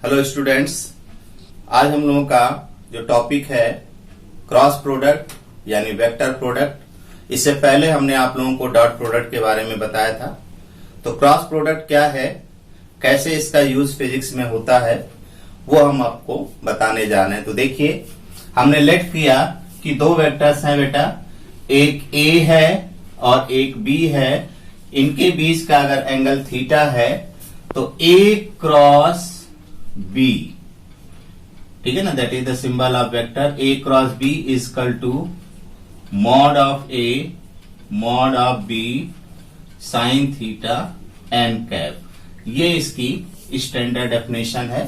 Hello students, आज हम लोगों का जो टॉपिक है क्रॉस प्रोडक्ट यानी वेक्टर प्रोडक्ट। इससे पहले हमने आप लोगों को डॉट प्रोडक्ट के बारे में बताया था। तो क्रॉस प्रोडक्ट क्या है, कैसे इसका यूज फिजिक्स में होता है, वो हम आपको बताने जा रहे हैं। तो देखिए, हमने लेट किया कि दो वेक्टर्स हैं बेटा, एक ए है और एक बी है। इनके बीच का अगर एंगल थीटा है तो ए क्रॉस बी, ठीक है ना, that is the symbol of vector. A cross B is equal to mod of A mod of B sine theta N cap. ये इसकी स्टैंडर्ड डेफिनेशन है।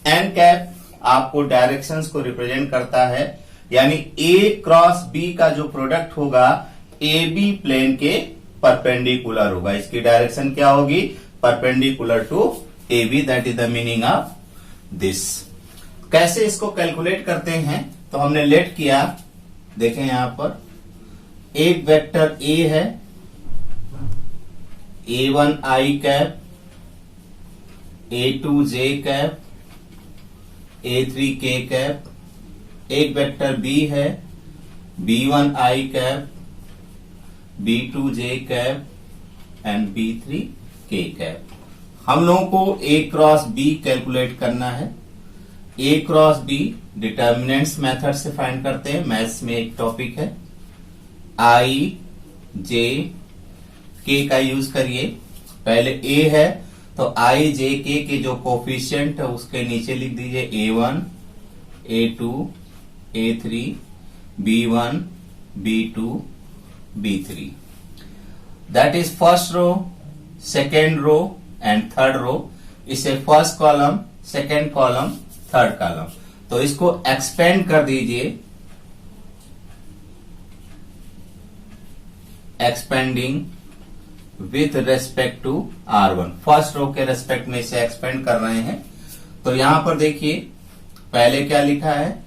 एन कैप आपको डायरेक्शंस को रिप्रेजेंट करता है, यानी ए क्रॉस बी का जो प्रोडक्ट होगा ए बी प्लेन के परपेंडिकुलर होगा। इसकी डायरेक्शन क्या होगी? Perpendicular to A B, that is the meaning of this. कैसे इसको कैलकुलेट करते हैं? तो हमने लेट किया, देखें यहां पर एक वेक्टर ए है, A1 आई कैप, A2 जे कैप, A3 के कैप। एक वेक्टर बी है, B1 I cap, B2 J cap and B3 के कैप। हम लोगों को A क्रॉस B कैलकुलेट करना है। A cross B determinants method से फाइंड करते हैं। मैथ्स में एक टॉपिक है I J K का यूज करिए। पहले A है तो I J K के जो कोफिशिएंट है उसके नीचे लिख दीजिए A1 A2 A3 B1 B2 B3। That is first row, second row and third row. इसे first column, second column, third column. तो इसको एक्सपेंड कर दीजिए, expanding with respect to R1। First row के रेस्पेक्ट में इसे एक्सपेंड कर रहे हैं। तो यहां पर देखिए, पहले क्या लिखा है?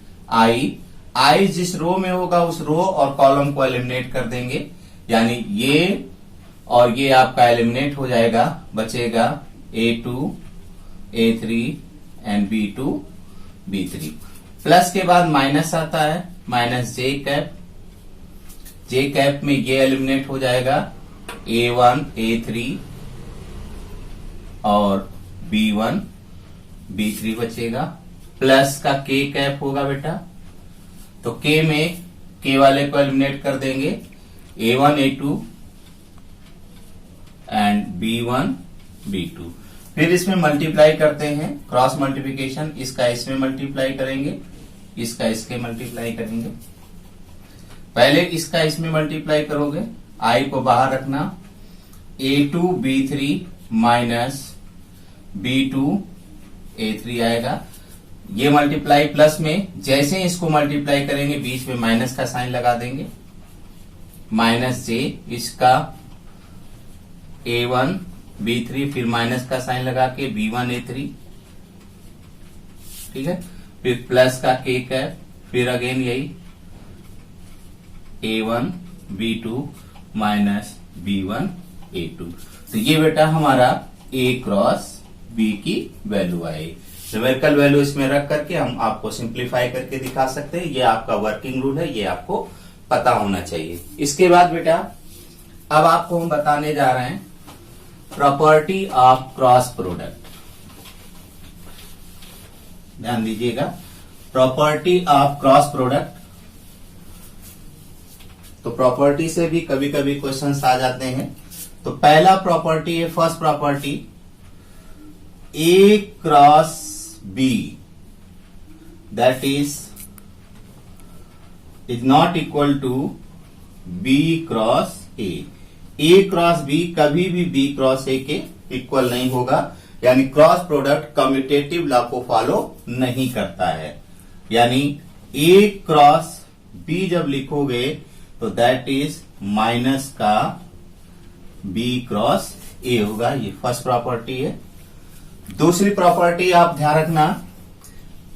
आई जिस रो में होगा उस रो और कॉलम को एलिमिनेट कर देंगे, यानी ये और ये आपका एलिमिनेट हो जाएगा, बचेगा A2 A3 and B2 B3। Plus के बाद माइनस आता है, माइनस जे कैप। जे कैप में ये एलिमिनेट हो जाएगा, A1 A3 और B1 B3 बचेगा। प्लस का के कैप होगा बेटा, तो के में के वाले को एलिमिनेट कर देंगे, A1 A2 and B1 B2। फिर इसमें मल्टीप्लाई करते हैं, क्रॉस मल्टीप्लिकेशन। इसका इसमें मल्टीप्लाई करेंगे, इसका इसके मल्टीप्लाई करेंगे। पहले इसका इसमें मल्टीप्लाई करोगे, आई को बाहर रखना, A2 B3 minus B2 A3 आएगा। ये मल्टीप्लाई प्लस में, जैसे इसको मल्टीप्लाई करेंगे बीच में माइनस का साइन लगा देंगे, माइनस जे, इसका A1 B3, फिर माइनस का साइन लगा के B1 A3, ठीक है। फिर प्लस का के कैप, फिर अगेन यही A1 B2 minus B1 A2। तो ये बेटा हमारा A क्रॉस B की वैल्यू आई। न्यूमेरिकल वैल्यू इसमें रख करके हम आपको सिंप्लीफाई करके दिखा सकते हैं। ये आपका वर्किंग रूल है, ये आपको पता होना चाहिए। इसके बाद बेटा अब आपको हम बताने जा रहे हैं प्रॉपर्टी ऑफ क्रॉस प्रोडक्ट। ध्यान दीजिएगा, प्रॉपर्टी ऑफ क्रॉस प्रोडक्ट। तो प्रॉपर्टी से भी कभी कभी क्वेश्चंस आ जाते हैं। तो पहला प्रॉपर्टी है, first property, A cross B that is not equal to B cross A cross B कभी भी बी क्रॉस ए के इक्वल नहीं होगा, यानी क्रॉस प्रोडक्ट कम्यूटेटिव लॉ को फॉलो नहीं करता है। यानी ए क्रॉस बी जब लिखोगे तो दैट इज माइनस का बी क्रॉस ए होगा। ये फर्स्ट प्रॉपर्टी है। दूसरी प्रॉपर्टी आप ध्यान रखना,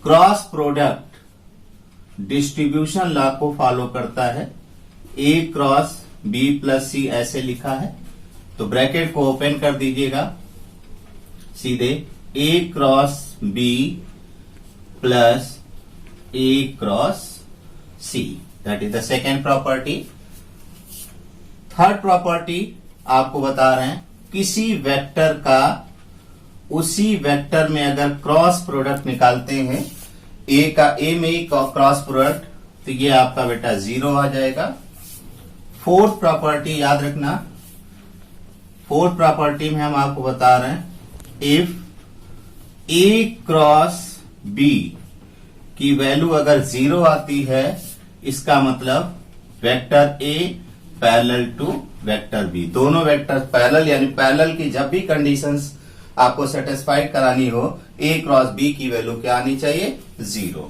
क्रॉस प्रोडक्ट डिस्ट्रीब्यूशन लॉ को फॉलो करता है। ए क्रॉस बी प्लस सी ऐसे लिखा है, तो ब्रैकेट को ओपन कर दीजिएगा, सीधे A cross B plus A cross C, that is the second property. Third property आपको बता रहे हैं, किसी वेक्टर का उसी वेक्टर में अगर क्रॉस प्रोडक्ट निकालते हैं, ए में ही क्रॉस प्रोडक्ट, तो ये आपका बेटा 0 आ जाएगा। फोर्थ प्रॉपर्टी याद रखना, फोर्थ प्रॉपर्टी में हम आपको बता रहे हैं, इफ ए क्रॉस बी की वैल्यू अगर 0 आती है, इसका मतलब vector A parallel to vector B, दोनों वेक्टर पैरेलल, यानी पैरेलल की जब भी कंडीशंस आपको सेटिस्फाइड करानी हो, ए क्रॉस बी की वैल्यू क्या आनी चाहिए, 0।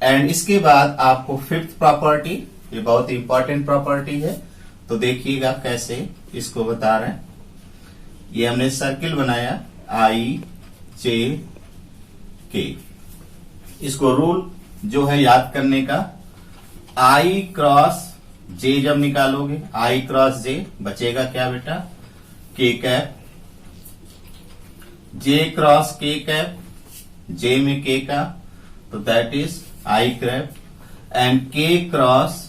एंड इसके बाद आपको फिफ्थ प्रॉपर्टी, ये बहुत ही इंपॉर्टेंट प्रॉपर्टी है, तो देखिएगा कैसे इसको बता रहे हैं। ये हमने सर्किल बनाया आई जे के, इसको रूल जो है याद करने का, आई क्रॉस जे जब निकालोगे, आई क्रॉस जे बचेगा क्या बेटा, K cap, J cross K cap, J में के का, तो that is I cap, and K cross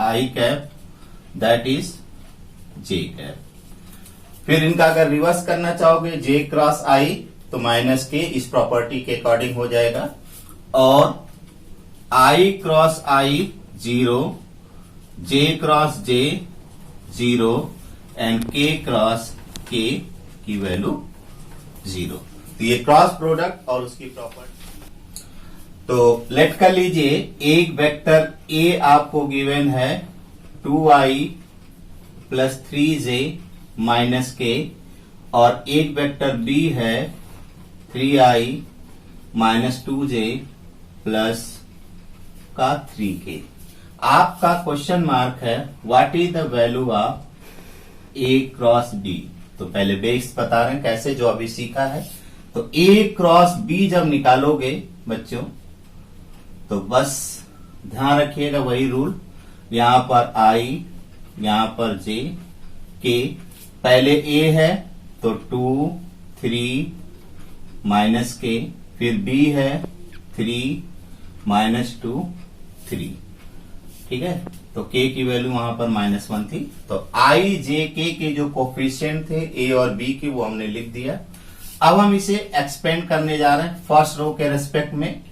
I cap, that is J cap. फिर इनका अगर रिवर्स करना चाहोगे, जे क्रॉस आई तो माइनस के, इस प्रॉपर्टी के अकॉर्डिंग हो जाएगा, और I cross I 0, J cross J 0, and K cross K की वैल्यू 0। तो ये क्रॉस प्रोडक्ट और उसकी प्रॉपर्टी। तो लेट कर लीजिए, एक वेक्टर ए आपको गिवन है 2i प्लस 3j माइनस के, और एक वेक्टर बी है 3i माइनस 2j प्लस का 3k। आपका क्वेश्चन मार्क है, what is the value of A cross B. तो पहले बेस बता रहे हैं कैसे, जो अभी सीखा है। तो ए क्रॉस बी जब निकालोगे बच्चों, तो बस ध्यान रखिएगा वही रूल, यहां पर आई, यहां पर जे, के, पहले ए है तो 2 3 माइनस के, फिर बी है 3 माइनस 2 3, ठीक है। तो k की वैल्यू वहां पर -1 थी, तो आई जे के जो कोफिशिएंट थे ए और बी के, वो हमने लिख दिया। अब हम इसे एक्सपेंड करने जा रहे हैं फर्स्ट रो के रेस्पेक्ट में।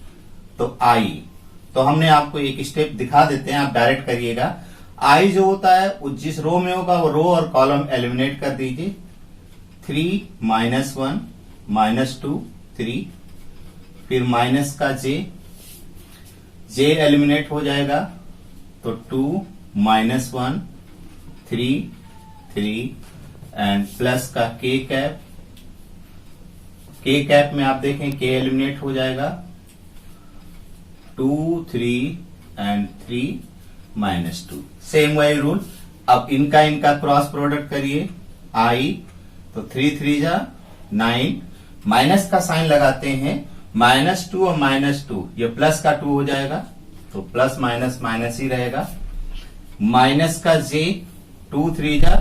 तो आई, तो हमने आपको एक स्टेप दिखा देते हैं, आप डायरेक्ट करिएगा। आई जो होता है वो जिस रो में होगा वो रो और कॉलम एलिमिनेट कर दीजिए। 3 -1 -2 3, फिर माइनस का जे एलिमिनेट हो जाएगा, तो 2 -1 3 3, एंड प्लस का के कैप, के कैप में आप देखें के एलिमिनेट हो जाएगा, 2 3 एंड 3 -2। सेम वही रूल। अब इनका क्रॉस प्रोडक्ट करिए, आई तो 3 3 जा 9, माइनस का साइन लगाते हैं, -2 और -2, ये प्लस का 2 हो जाएगा, तो प्लस माइनस माइनस ही रहेगा। माइनस का जे 2 3 जा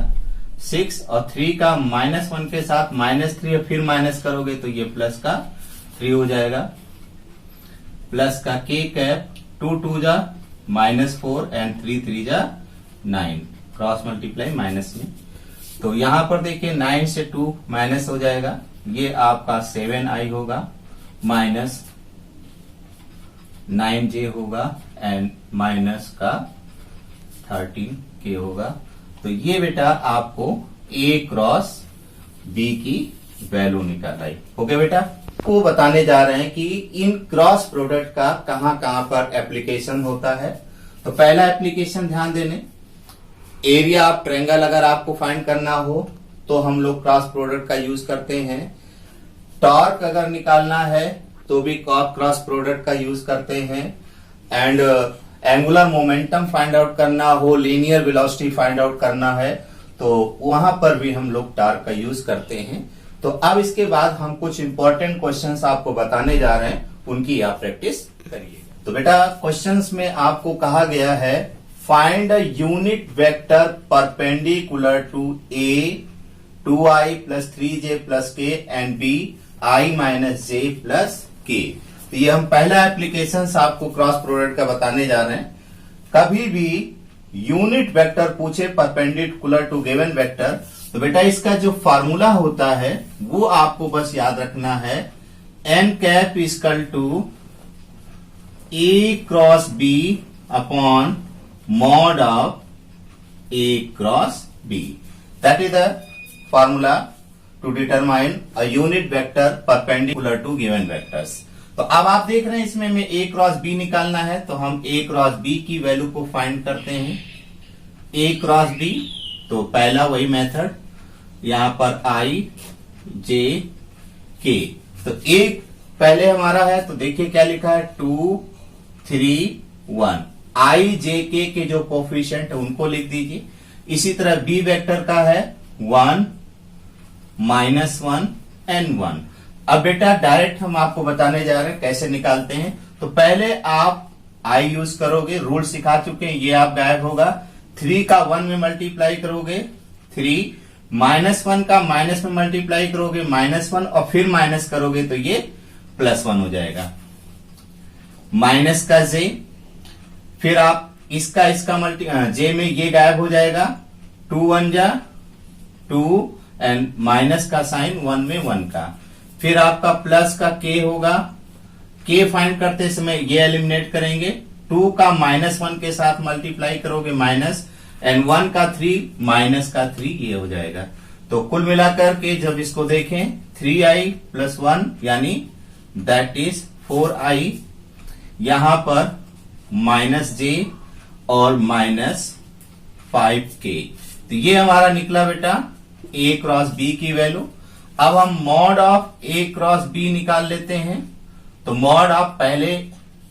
6, और 3 का -1 के साथ -3, और फिर माइनस करोगे तो ये प्लस का 3 हो जाएगा। प्लस का के कैप 2 2 जा -4, एंड 3 3 जा 9, क्रॉस मल्टीप्लाई माइनस में। तो यहां पर देखिए 9 से 2 माइनस हो जाएगा, ये आपका 7i होगा, माइनस 9j होगा, एंड माइनस का 13k होगा। तो ये बेटा आपको A क्रॉस B की वैल्यू निकाल आई। ओके बेटा, को बताने जा रहे हैं कि इन क्रॉस प्रोडक्ट का कहां कहां पर एप्लीकेशन होता है। तो पहला एप्लीकेशन ध्यान देने, एरिया ऑफ ट्रायंगल अगर आपको फाइंड करना हो तो हम लोग क्रॉस प्रोडक्ट का यूज करते हैं। टॉर्क अगर निकालना है तो भी क्रॉस प्रोडक्ट का यूज करते हैं। And angular momentum find out करना हो, लीनियर वेलोसिटी फाइंड आउट करना है, तो वहां पर भी हम लोग टॉर्क का यूज करते हैं। तो अब इसके बाद हम कुछ इंपॉर्टेंट क्वेश्चंस आपको बताने जा रहे हैं, उनकी आप प्रैक्टिस करिए। तो बेटा क्वेश्चंस में आपको कहा गया है, find a unit vector perpendicular to A 2i + 3j + k and b i minus j plus k. तो ये हम पहला एप्लीकेशन आपको क्रॉस प्रोडक्ट का बताने जा रहे हैं। कभी भी यूनिट वेक्टर पूछे परपेंडिकुलर टू गिवन वेक्टर, तो बेटा इसका जो फॉर्मूला होता है वो आपको बस याद रखना है, N cap equal to A cross B upon mod of A cross B. That is the formula to determine a unit vector perpendicular to given vectors. तो अब आप देख रहे हैं इसमें हमें ए क्रॉस बी निकालना है, तो हम ए क्रॉस बी की वैल्यू को फाइंड करते हैं। ए क्रॉस बी, तो पहला वही मेथड, यहां पर आई जे के। तो एक पहले हमारा है, तो देखिए क्या लिखा है, 2 3 1। आई जे के जो कोफिशिएंट है उनको लिख दीजिए। इसी तरह बी वेक्टर का है 1 -1 एंड 1। अब बेटा डायरेक्ट हम आपको बताने जा रहे हैं कैसे निकालते हैं। तो पहले आप आई यूज करोगे, रूल सिखा चुके हैं, ये आप गायब होगा। 3 का 1 में मल्टीप्लाई करोगे 3, -1 का माइनस में मल्टीप्लाई करोगे -1, और फिर माइनस करोगे तो ये +1 हो जाएगा। माइनस का जे, फिर आप इसका जे में ये गायब हो जाएगा, 2 1 जा 2, एंड माइनस का साइन 1 में 1 का। फिर आपका प्लस का के होगा, के फाइंड करते समय ये एलिमिनेट करेंगे, 2 का -1 के साथ मल्टीप्लाई करोगे माइनस, एंड 1 का 3 माइनस का 3, ये हो जाएगा। तो कुल मिलाकर के जब इसको देखें 3i + 1 यानी दैट इज 4i, यहां पर -j और -5k। तो ये हमारा निकला बेटा a क्रॉस b की वैल्यू। अब हम mod of a cross b निकाल लेते हैं। तो मॉड ऑफ पहले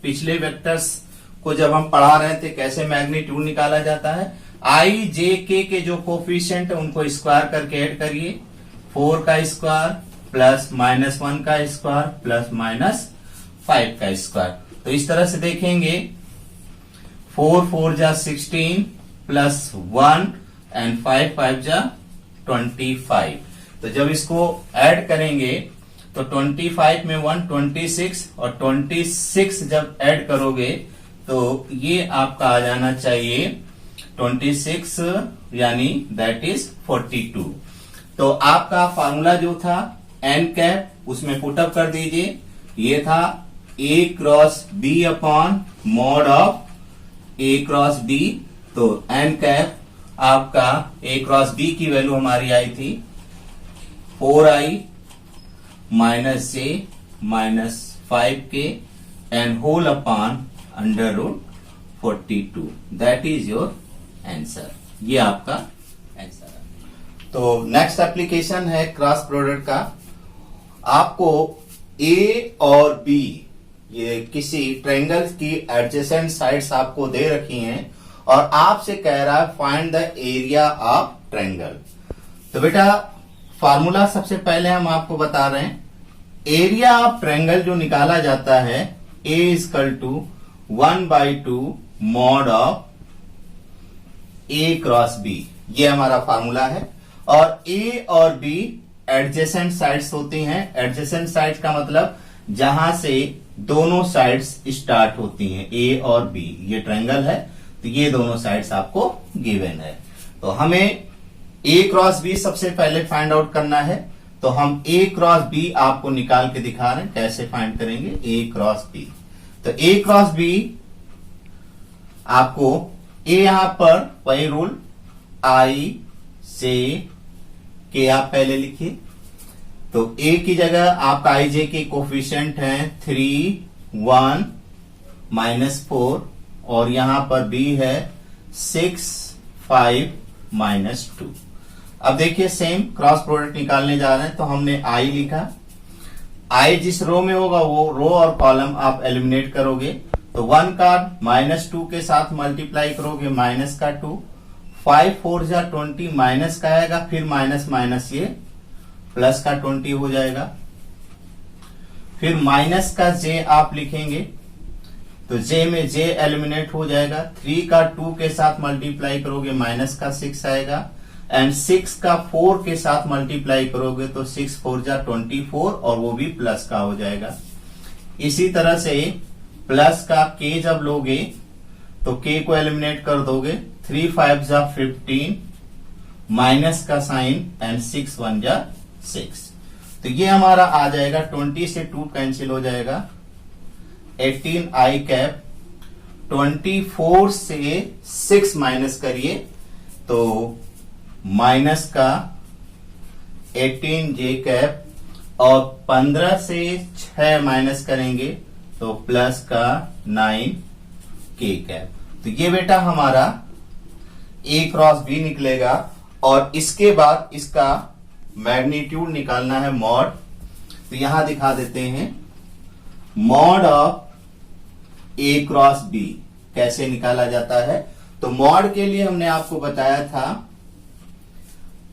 पिछले वेक्टर्स को जब हम पढ़ा रहे थे कैसे मैग्नीट्यूड निकाला जाता है, आई जे के जो कोफिशिएंट है उनको स्क्वायर करके ऐड करिए, 4 का स्क्वायर प्लस -1 का स्क्वायर प्लस -5 का स्क्वायर। तो इस तरह से देखेंगे 4 4 जा 16 प्लस 1 एंड 5 5 जा 25। तो जब इसको ऐड करेंगे तो 25 में 1 26, और 26 जब ऐड करोगे तो ये आपका आ जाना चाहिए 26 यानी दैट इज 42। तो आपका फार्मूला जो था एन कैप उसमें पुटअप कर दीजिए, ये था A cross B upon mod of A cross B. तो एन कैप आपका ए क्रॉस बी की वैल्यू हमारी आई थी 4i -j -5k and whole upon √42। That is your answer. ये आपका आंसर है। तो नेक्स्ट एप्लीकेशन है क्रॉस प्रोडक्ट का। आपको ए और बी ये किसी ट्रायंगल की एडजेसेंट साइड्स आपको दे रखी हैं और आपसे कह रहा है find the area of triangle. तो बेटा फार्मूला सबसे पहले हम आपको बता रहे हैं, एरिया ऑफ ट्रायंगल जो निकाला जाता है A = 1/2 mod of A cross B, ये हमारा फार्मूला है। और ए और बी एडजेसेंट साइड्स होती हैं। एडजेसेंट साइड्स का मतलब जहां से दोनों साइड्स स्टार्ट होती हैं, ए और बी। ये ट्रायंगल है तो ये दोनों साइड्स आपको गिवन है। तो हमें ए क्रॉस बी सबसे पहले फाइंड आउट करना है। तो हम ए क्रॉस बी आपको निकाल के दिखा रहे हैं कैसे फाइंड करेंगे ए क्रॉस बी। तो ए क्रॉस बी आपको ए यहां पर वही रूल आई से के आप पहले लिखिए। तो ए की जगह आपका आई जे के कोफिशिएंट है 3 1 -4 और यहां पर बी है 6 5 -2। अब देखिए सेम क्रॉस प्रोडक्ट निकालने जा रहे हैं। तो हमने आई लिखा, आई जिस रो में होगा वो रो और कॉलम आप एलिमिनेट करोगे। तो 1 का -2 के साथ मल्टीप्लाई करोगे माइनस का 2, 5 4 जा 20 माइनस का आएगा, फिर माइनस माइनस ये प्लस का 20 हो जाएगा। फिर माइनस का जे आप लिखेंगे तो जे में जे एलिमिनेट हो जाएगा। 3 का 2 के साथ मल्टीप्लाई करोगे माइनस का 6 आएगा, एंड 6 का 4 के साथ मल्टीप्लाई करोगे तो 6 4 जा 24 और वो भी प्लस का हो जाएगा। इसी तरह से प्लस का k जब लोगे तो k को एलिमिनेट कर दोगे, 3 5 जा 15, माइनस का साइन एंड 6 1 जा 6। तो ये हमारा आ जाएगा 20 से 2 कैंसिल हो जाएगा, 18 आई कैप, 24 से 6 माइनस करिए तो माइनस का 18 जे कैप और 15 से 6 माइनस करेंगे तो प्लस का 9 के कैप। तो ये बेटा हमारा A क्रॉस B निकलेगा और इसके बाद इसका मैग्नीट्यूड निकालना है मॉड। तो यहां दिखा देते हैं mod of A cross B कैसे निकाला जाता है। तो मॉड के लिए हमने आपको बताया था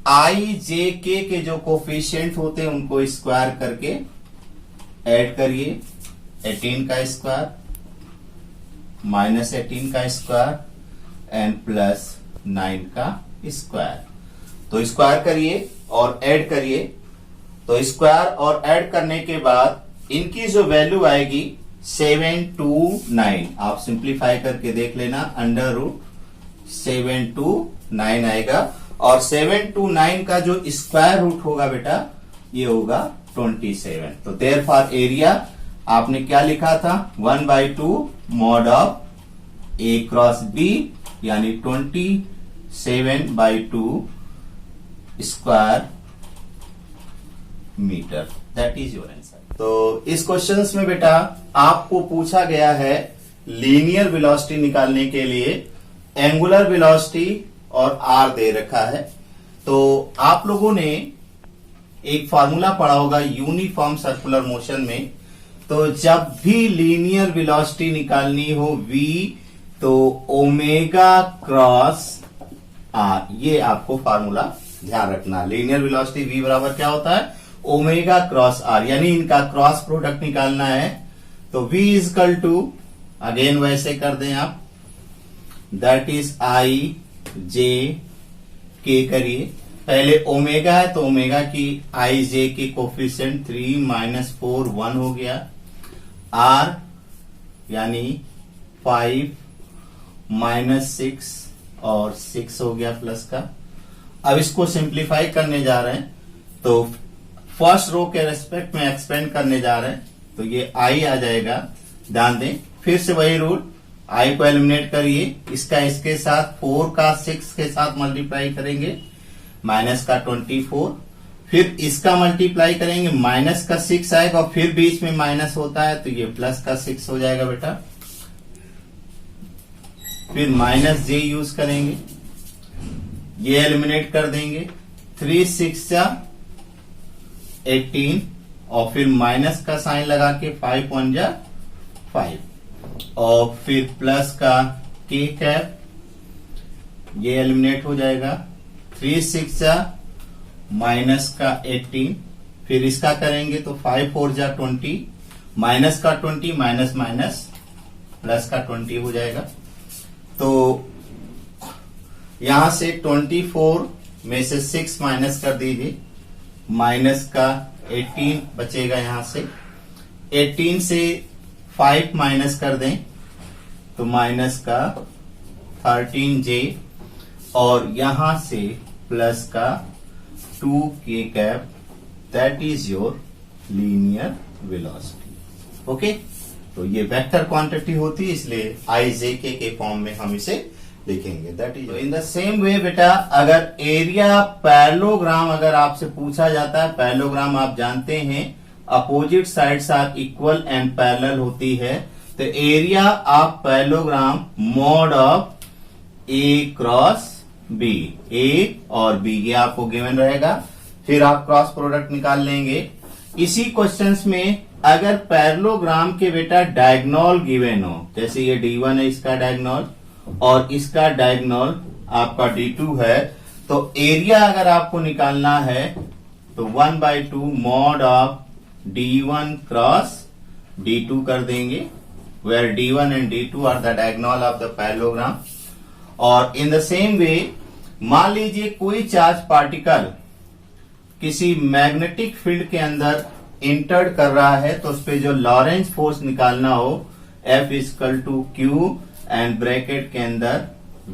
आई जे के जो कोफिशिएंट होते हैं उनको स्क्वायर करके ऐड करिए, 18 का स्क्वायर माइनस 18 का स्क्वायर एंड प्लस 9 का स्क्वायर। तो स्क्वायर करिए और ऐड करिए। तो स्क्वायर और ऐड करने के बाद इनकी जो वैल्यू आएगी 729, आप सिंप्लीफाई करके देख लेना, अंडर रूट 729 आएगा और 729 का जो स्क्वायर रूट होगा बेटा ये होगा 27। तो देयरफॉर एरिया आपने क्या लिखा था 1/2 mod of A cross B यानी 27/2 square metre. That is your answer. तो इस क्वेश्चंस में बेटा आपको पूछा गया है लीनियर वेलोसिटी निकालने के लिए एंगुलर वेलोसिटी और आर दे रखा है। तो आप लोगों ने एक फार्मूला पढ़ा होगा यूनिफॉर्म सर्कुलर मोशन में। तो जब भी लीनियर वेलोसिटी निकालनी हो v तो ओमेगा क्रॉस आर, ये आपको फार्मूला ध्यान रखना। लीनियर वेलोसिटी v बराबर क्या होता है ओमेगा क्रॉस आर, यानी इनका क्रॉस प्रोडक्ट निकालना है। तो v इजकल टू अगेन वैसे कर दें आप, दैट इज आई जे के करिए। पहले ओमेगा है तो ओमेगा की आई जे के कोफिशिएंट 3 माइनस 4 1 हो गया, आर यानी 5 माइनस 6 और 6 हो गया प्लस का। अब इसको सिंप्लीफाई करने जा रहे हैं तो फर्स्ट रो के रेस्पेक्ट में एक्सपेंड करने जा रहे हैं तो ये आई आ जाएगा। ध्यान दें फिर से वही रूल, आई को एलिमिनेट करिए, इसका इसके साथ 4 का 6 के साथ मल्टीप्लाई करेंगे माइनस का 24, फिर इसका मल्टीप्लाई करेंगे माइनस का 6 आएगा और फिर बीच में माइनस होता है तो ये प्लस का 6 हो जाएगा बेटा। फिर माइनस जे यूज करेंगे, ये एलिमिनेट कर देंगे, 3 6 जा 18 और फिर माइनस का साइन लगा के 5 1 जा 5 और फिर प्लस का के कैप, ये एलिमिनेट हो जाएगा, 3 6 जा माइनस का 18, फिर इसका करेंगे तो 5 4 जा 20, माइनस का 20 माइनस माइनस प्लस का 20 हो जाएगा। तो यहां से 24 में से 6 माइनस कर दीजिए, माइनस का 18 बचेगा यहां से, 18 से 5 माइनस कर दें तो माइनस का 13 जे और यहां से प्लस का 2 के cap, that is your linear velocity. Okay, तो ये वेक्टर क्वांटिटी होती है इसलिए आई जे के फॉर्म में हम इसे लिखेंगे। That is in the same वे बेटा अगर एरिया पैरेललोग्राम अगर आपसे पूछा जाता है, पैरेललोग्राम आप जानते हैं opposite sides are equal and parallel होती है, तो area of parallelogram mod of A cross B, A और बी ये आपको गिवन रहेगा। फिर आप क्रॉस प्रोडक्ट निकाल लेंगे। इसी क्वेश्चंस में अगर पैरेललोग्राम के बेटा डायगोनल गिवन हो, जैसे ये D1 है इसका डायगोनल और इसका डायगोनल आपका D2 है, तो एरिया अगर आपको निकालना है तो 1/2 mod of D1 cross D2 कर देंगे, where D1 and D2 are the diagonal of the parallelogram. और इन द सेम वे मान लीजिए कोई चार्ज पार्टिकल किसी मैग्नेटिक फील्ड के अंदर इंटर्ड कर रहा है, तो उस पे जो लॉरेंज फोर्स निकालना हो F equal to q and bracket के अंदर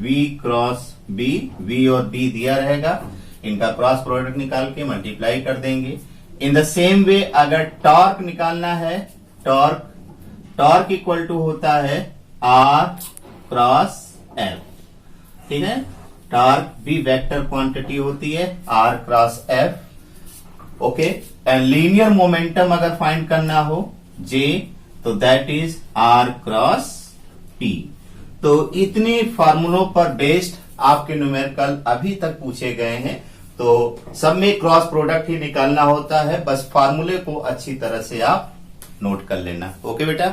V क्रॉस B, V और B दिया रहेगा, इनका क्रॉस प्रोडक्ट निकाल के मल्टीप्लाई कर देंगे। इन द सेम वे अगर टॉर्क निकालना है, टॉर्क इक्वल टू होता है R क्रॉस F, ठीक है। टॉर्क भी वेक्टर क्वांटिटी होती है R cross F, okay. And linear momentum अगर फाइंड करना हो J, तो that is R cross P। तो इतने फार्मूलों पर बेस्ड आपके न्यूमेरिकल अभी तक पूछे गए हैं, तो सब में क्रॉस प्रोडक्ट ही निकालना होता है, बस फार्मूले को अच्छी तरह से आप नोट कर लेना। ओके बेटा।